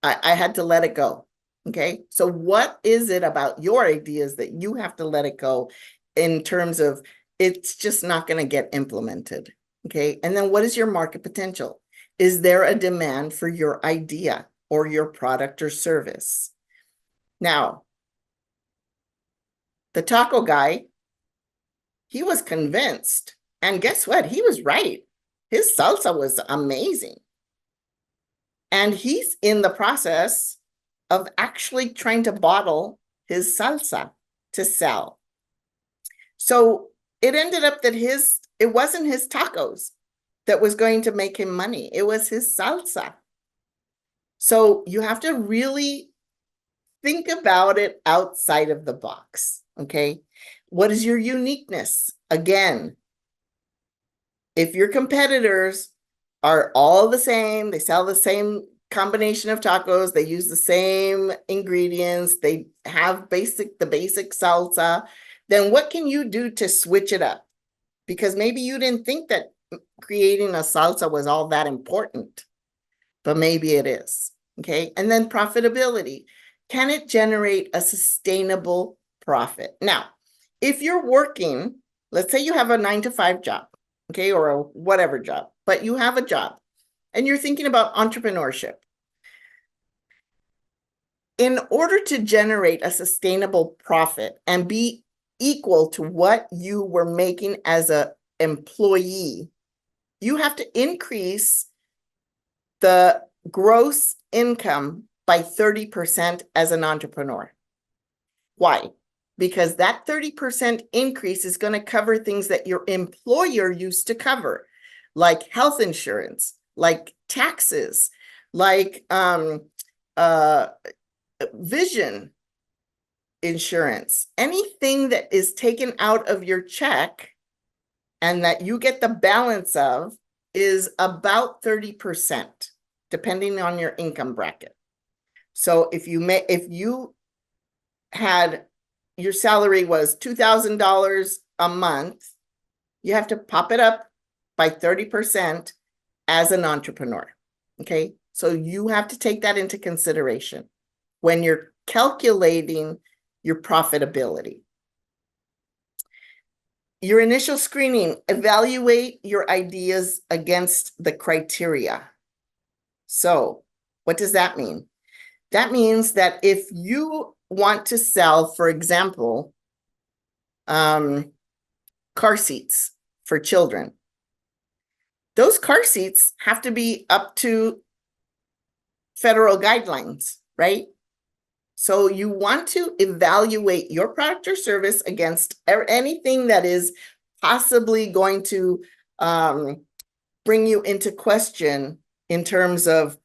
I had to let it go. Okay. So what is it about your ideas that you have to let it go in terms of it's just not going to get implemented? Okay. And then what is your market potential? Is there a demand for your idea or your product or service? Now, the taco guy, he was convinced. And guess what? He was right. His salsa was amazing. And he's in the process of actually trying to bottle his salsa to sell. So it ended up that it wasn't his tacos that was going to make him money. It was his salsa. So you have to really think about it outside of the box. Okay. What is your uniqueness? Again, if your competitors are all the same, they sell the same combination of tacos. They use the same ingredients. They have the basic salsa. Then what can you do to switch it up? Because maybe you didn't think that creating a salsa was all that important, but maybe it is. Okay. And then profitability. Can it generate a sustainable profit? Now, if you're working, let's say you have a 9-to-5 job, okay, or a whatever job, but you have a job and you're thinking about entrepreneurship. In order to generate a sustainable profit and be equal to what you were making as an employee, you have to increase the gross income by 30% as an entrepreneur. Why? Because that 30% increase is going to cover things that your employer used to cover, like health insurance, like taxes, like vision insurance. Anything that is taken out of your check and that you get the balance of is about 30%, depending on your income bracket. So if you had your salary was $2,000 a month, you have to pop it up by 30% as an entrepreneur. Okay. So you have to take that into consideration when you're calculating your profitability. Your initial screening, evaluate your ideas against the criteria. So what does that mean? That means that if you want to sell, for example, car seats for children, those car seats have to be up to federal guidelines, right? So you want to evaluate your product or service against anything that is possibly going to bring you into question in terms of,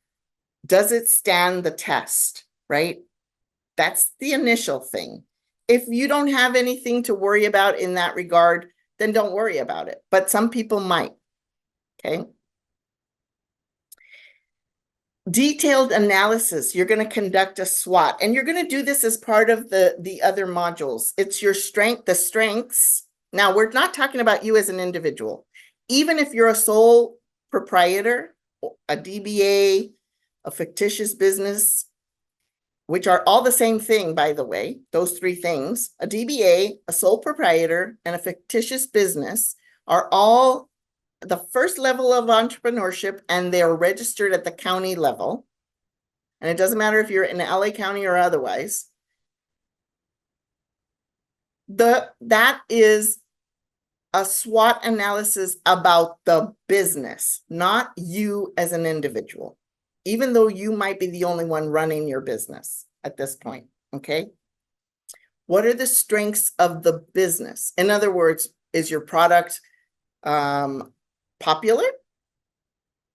does it stand the test, right? That's the initial thing. If you don't have anything to worry about in that regard, then don't worry about it. But some people might, okay? Detailed analysis. You're going to conduct a SWOT, and you're going to do this as part of the other modules. It's your the strengths. Now, we're not talking about you as an individual. Even if you're a sole proprietor, a DBA, a fictitious business, which are all the same thing, by the way, those three things, a DBA, a sole proprietor, and a fictitious business are all the first level of entrepreneurship, and they're registered at the county level. And it doesn't matter if you're in LA County or otherwise. That is a SWOT analysis about the business, not you as an individual, even though you might be the only one running your business at this point, okay? What are the strengths of the business? In other words, is your product popular?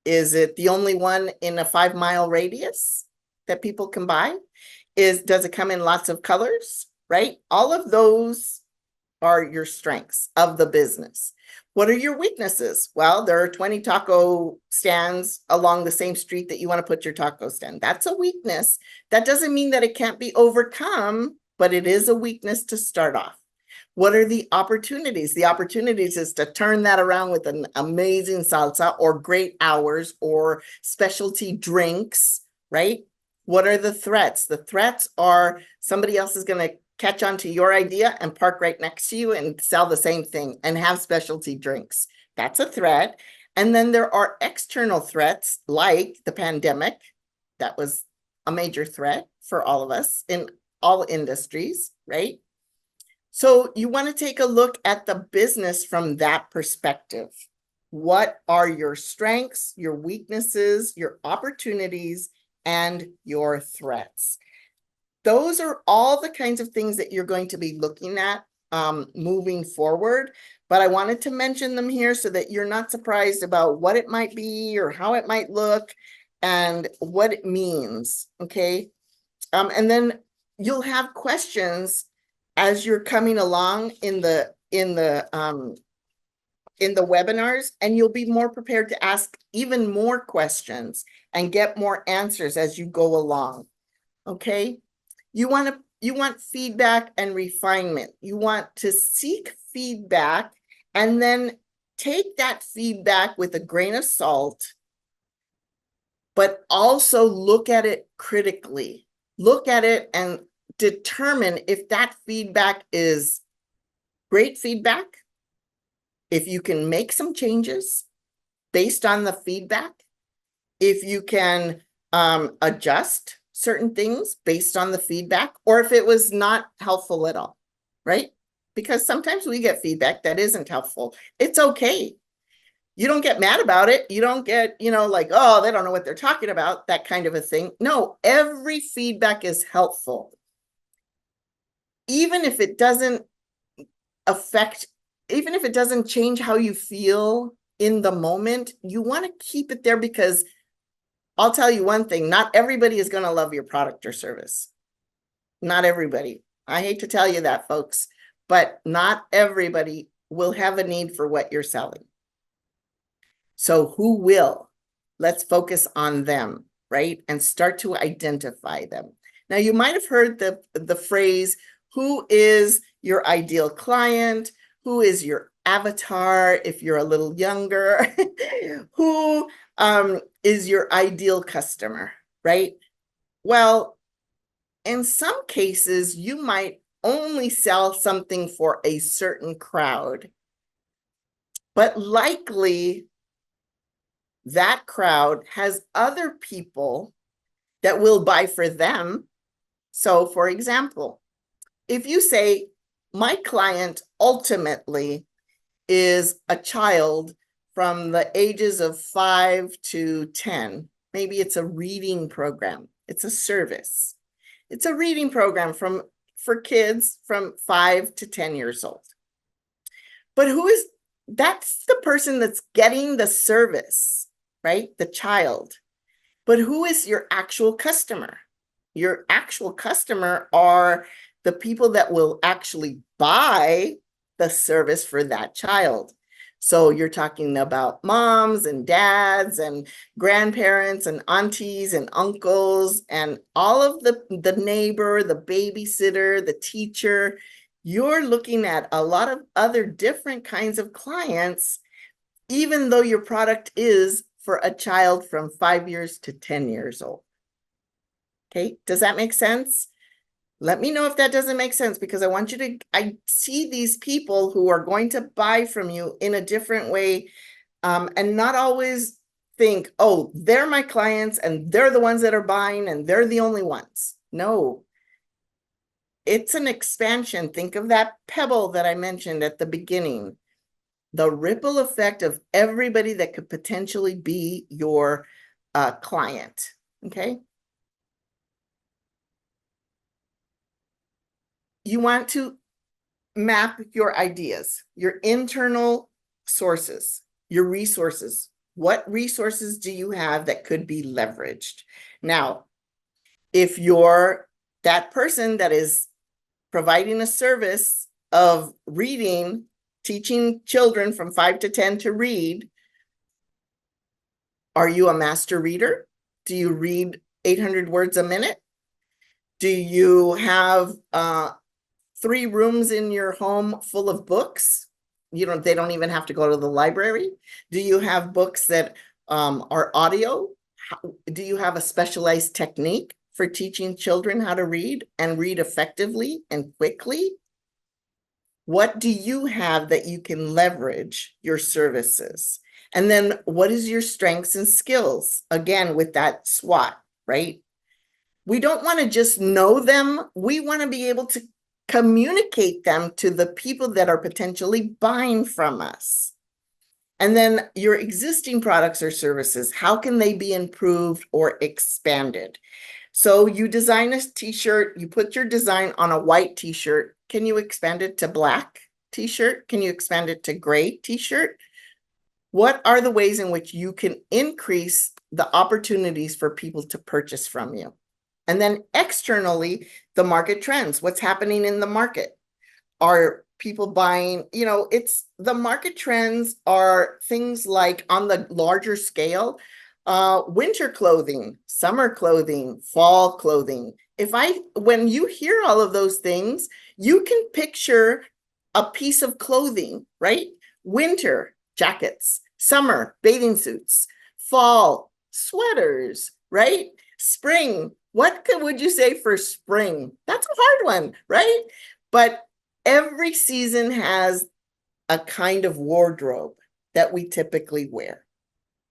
Is it the only one in a 5-mile radius that people can buy? Does it come in lots of colors, right? All of those are your strengths of the business. What are your weaknesses? Well, there are 20 taco stands along the same street that you want to put your taco stand. That's a weakness. That doesn't mean that it can't be overcome, but it is a weakness to start off. What are the opportunities? The opportunities is to turn that around with an amazing salsa or great hours or specialty drinks, right? What are the threats? The threats are somebody else is going to catch on to your idea and park right next to you and sell the same thing and have specialty drinks. That's a threat. And then there are external threats like the pandemic. That was a major threat for all of us in all industries, right? So you want to take a look at the business from that perspective. What are your strengths, your weaknesses, your opportunities, and your threats? Those are all the kinds of things that you're going to be looking at moving forward. But I wanted to mention them here so that you're not surprised about what it might be or how it might look and what it means, okay? And then you'll have questions as you're coming along in the in the webinars, and you'll be more prepared to ask even more questions and get more answers as you go along. Okay? You want feedback and refinement. You want to seek feedback and then take that feedback with a grain of salt, but also look at it critically. Look at it and determine if that feedback is great feedback, if you can make some changes based on the feedback, if you can adjust certain things based on the feedback, or if it was not helpful at all, right? Because sometimes we get feedback that isn't helpful. It's okay. You don't get mad about it. You don't get, like, oh, they don't know what they're talking about, that kind of a thing. No, every feedback is helpful. Even if it doesn't even if it doesn't change how you feel in the moment, you want to keep it there, because I'll tell you one thing, not everybody is going to love your product or service. Not everybody. I hate to tell you that, folks, but not everybody will have a need for what you're selling. So who will? Let's focus on them, right? And start to identify them. Now, you might have heard the phrase, who is your ideal client? Who is your avatar if you're a little younger? Who is your ideal customer, right? Well, in some cases, you might only sell something for a certain crowd, but likely that crowd has other people that will buy for them. So, for example, if you say, my client ultimately is a child from the ages of 5 to 10, maybe it's a reading program, it's a service. It's a reading program for kids from 5 to 10 years old. But that's the person that's getting the service, right? The child. But who is your actual customer? Your actual customer are the people that will actually buy the service for that child. So you're talking about moms and dads and grandparents and aunties and uncles and all of the neighbor, the babysitter, the teacher. You're looking at a lot of other different kinds of clients, even though your product is for a child from 5 years to 10 years old. Okay, does that make sense? Let me know if that doesn't make sense, because I see these people who are going to buy from you in a different way, and not always think, oh, they're my clients and they're the ones that are buying and they're the only ones. No, it's an expansion. Think of that pebble that I mentioned at the beginning, the ripple effect of everybody that could potentially be your client. Okay. You want to map your ideas, your internal sources, your resources. What resources do you have that could be leveraged? Now, if you're that person that is providing a service of reading, teaching children from 5 to 10 to read, are you a master reader? Do you read 800 words a minute? Do you have 3 rooms in your home full of books? They don't even have to go to the library. Do you have books that are audio? Do you have a specialized technique for teaching children how to read and read effectively and quickly? What do you have that you can leverage your services? And then what is your strengths and skills? Again, with that SWOT, right? We don't want to just know them. We want to be able to communicate them to the people that are potentially buying from us. And then your existing products or services, how can they be improved or expanded? So you design a t-shirt, you put your design on a white t-shirt. Can you expand it to black t-shirt? Can you expand it to gray t-shirt? What are the ways in which you can increase the opportunities for people to purchase from you? And then externally, the market trends. What's happening in the market? Are people buying, it's the market trends are things like on the larger scale, winter clothing, summer clothing, fall clothing. When you hear all of those things, you can picture a piece of clothing, right? Winter jackets, summer bathing suits, fall sweaters, right? Spring, would you say for spring? That's a hard one, right? But every season has a kind of wardrobe that we typically wear,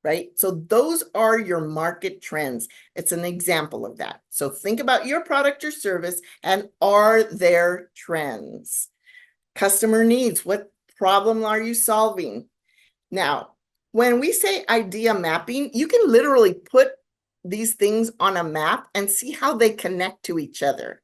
right? So those are your market trends. It's an example of that. So think about your product or service and are there trends? Customer needs, what problem are you solving? Now, when we say idea mapping, you can literally put these things on a map and see how they connect to each other.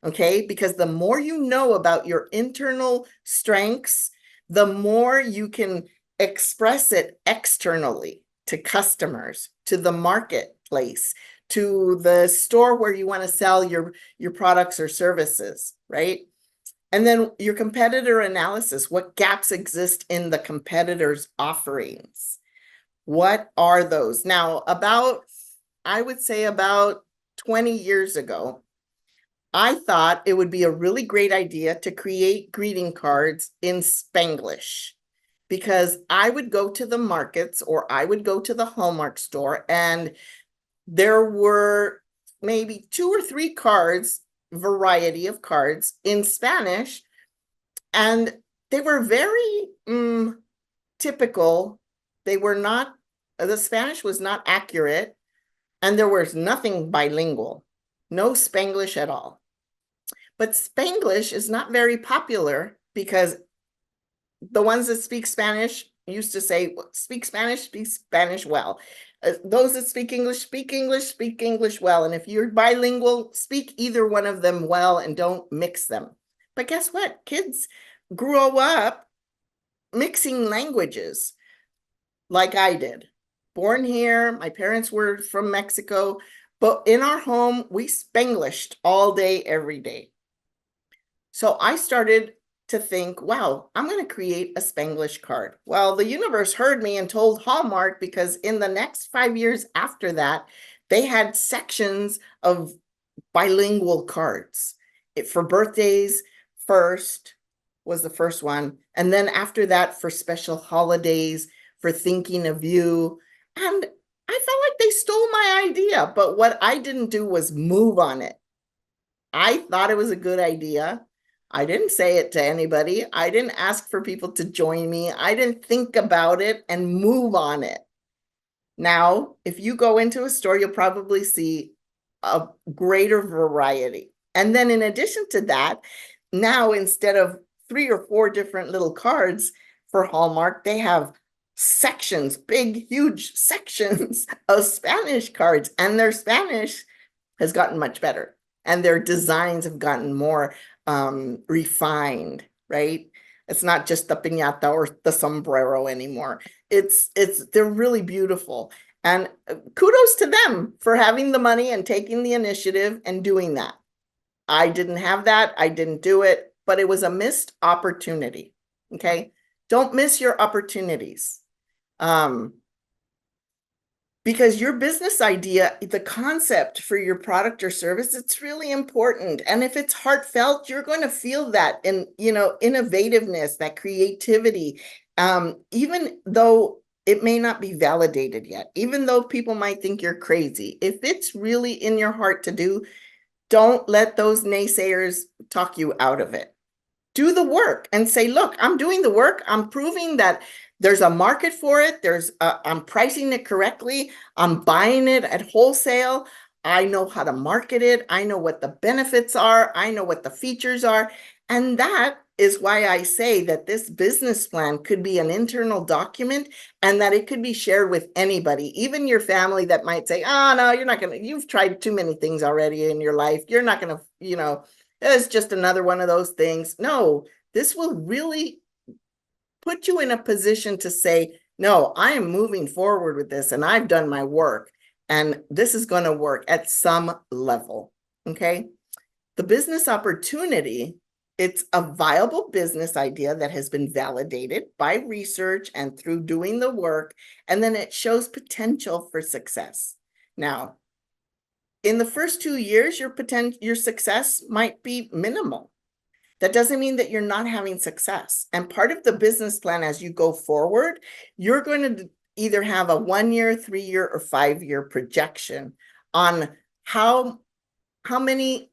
Okay, because the more you know about your internal strengths, the more you can express it externally to customers, to the marketplace, to the store where you want to sell your products or services, right? And then your competitor analysis, what gaps exist in the competitors' offerings? What are those? Now, I would say about 20 years ago, I thought it would be a really great idea to create greeting cards in Spanglish, because I would go to the markets or I would go to the Hallmark store and there were maybe 2 or 3 cards, variety of cards in Spanish, and they were very typical. The Spanish was not accurate, and there was nothing bilingual, no Spanglish at all. But Spanglish is not very popular because the ones that speak Spanish used to say, speak Spanish well. Those that speak English well. And if you're bilingual, speak either one of them well and don't mix them. But guess what? Kids grow up mixing languages like I did. Born here, my parents were from Mexico, but in our home, we Spanglished all day, every day. So I started to think, wow, I'm going to create a Spanglish card. Well, the universe heard me and told Hallmark, because in the next 5 years after that, they had sections of bilingual cards. For birthdays, first was the first one. And then after that, for special holidays, for thinking of you. And I felt like they stole my idea, but what I didn't do was move on it. I thought it was a good idea. I didn't say it to anybody. I didn't ask for people to join me. I didn't think about it and move on it. Now, if you go into a store, you'll probably see a greater variety. And then in addition to that, now instead of 3 or 4 different little cards for Hallmark, they have sections, big, huge sections of Spanish cards, and their Spanish has gotten much better. And their designs have gotten more refined, right? It's not just the piñata or the sombrero anymore. They're really beautiful. And kudos to them for having the money and taking the initiative and doing that. I didn't have that. I didn't do it, but it was a missed opportunity. Okay. Don't miss your opportunities. Because your business idea, the concept for your product or service, it's really important. And if it's heartfelt, you're going to feel that in, innovativeness, that creativity, even though it may not be validated yet, even though people might think you're crazy. If it's really in your heart to do, don't let those naysayers talk you out of it. Do the work and say, look, I'm doing the work. I'm proving that there's a market for it. I'm pricing it correctly. I'm buying it at wholesale. I know how to market it. I know what the benefits are. I know what the features are. And that is why I say that this business plan could be an internal document and that it could be shared with anybody, even your family that might say, oh, no, you've tried too many things already in your life. You're not going to, it's just another one of those things. No, this will really put you in a position to say, no, I am moving forward with this and I've done my work and this is going to work at some level. Okay. The business opportunity It's a viable business idea that has been validated by research and through doing the work, and then it shows potential for success. Now, in the first 2 years, your success might be minimal. That doesn't mean that you're not having success. And part of the business plan as you go forward, you're going to either have a 1 year, 3 year, or 5 year projection on how many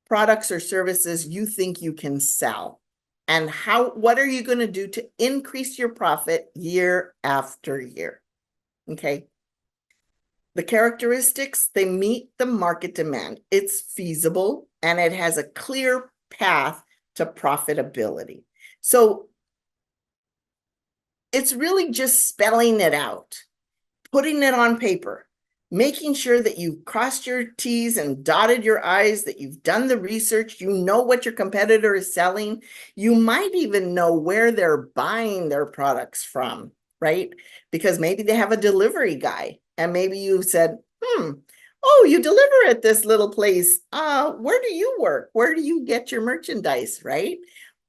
products or services you think you can sell, and what are you going to do to increase your profit year after year. Okay. The characteristics, they meet the market demand. It's feasible and it has a clear path to profitability. So it's really just spelling it out, putting it on paper, making sure that you've crossed your T's and dotted your I's, that you've done the research, you know what your competitor is selling. You might even know where they're buying their products from, right? Because maybe they have a delivery guy and maybe you said, oh, you deliver at this little place. Where do you work? Where do you get your merchandise, right?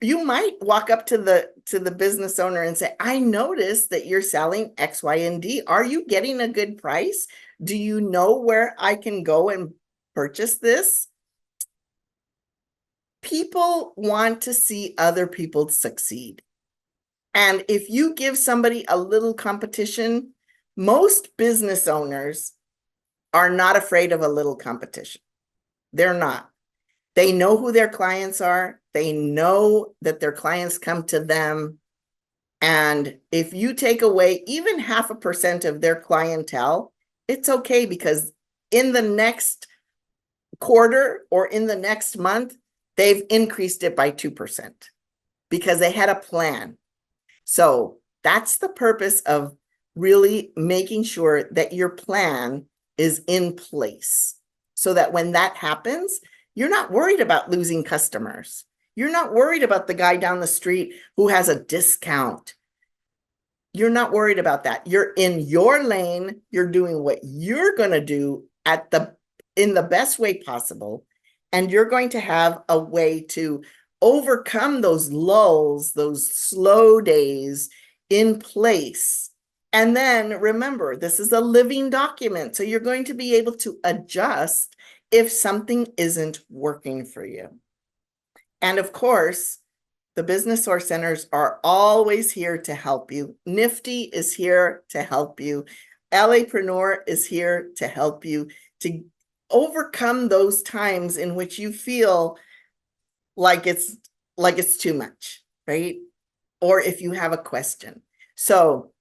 You might walk up to the business owner and say, I noticed that you're selling X, Y, and D. Are you getting a good price? Do you know where I can go and purchase this? People want to see other people succeed. And if you give somebody a little competition, most business owners are not afraid of a little competition. They're not. They know who their clients are. They know that their clients come to them. And if you take away even 0.5% of their clientele, it's okay, because in the next quarter or in the next month, they've increased it by 2% because they had a plan. So that's the purpose of really making sure that your plan is in place so that when that happens, you're not worried about losing customers. You're not worried about the guy down the street who has a discount. You're not worried about that. You're in your lane. You're doing what you're going to do in the best way possible. And you're going to have a way to overcome those lulls, those slow days in place. And then remember, this is a living document. So you're going to be able to adjust if something isn't working for you. And of course, the BusinessSource centers are always here to help you. Nifty is here to help you. LApreneur is here to help you to overcome those times in which you feel like it's too much, right? Or if you have a question. So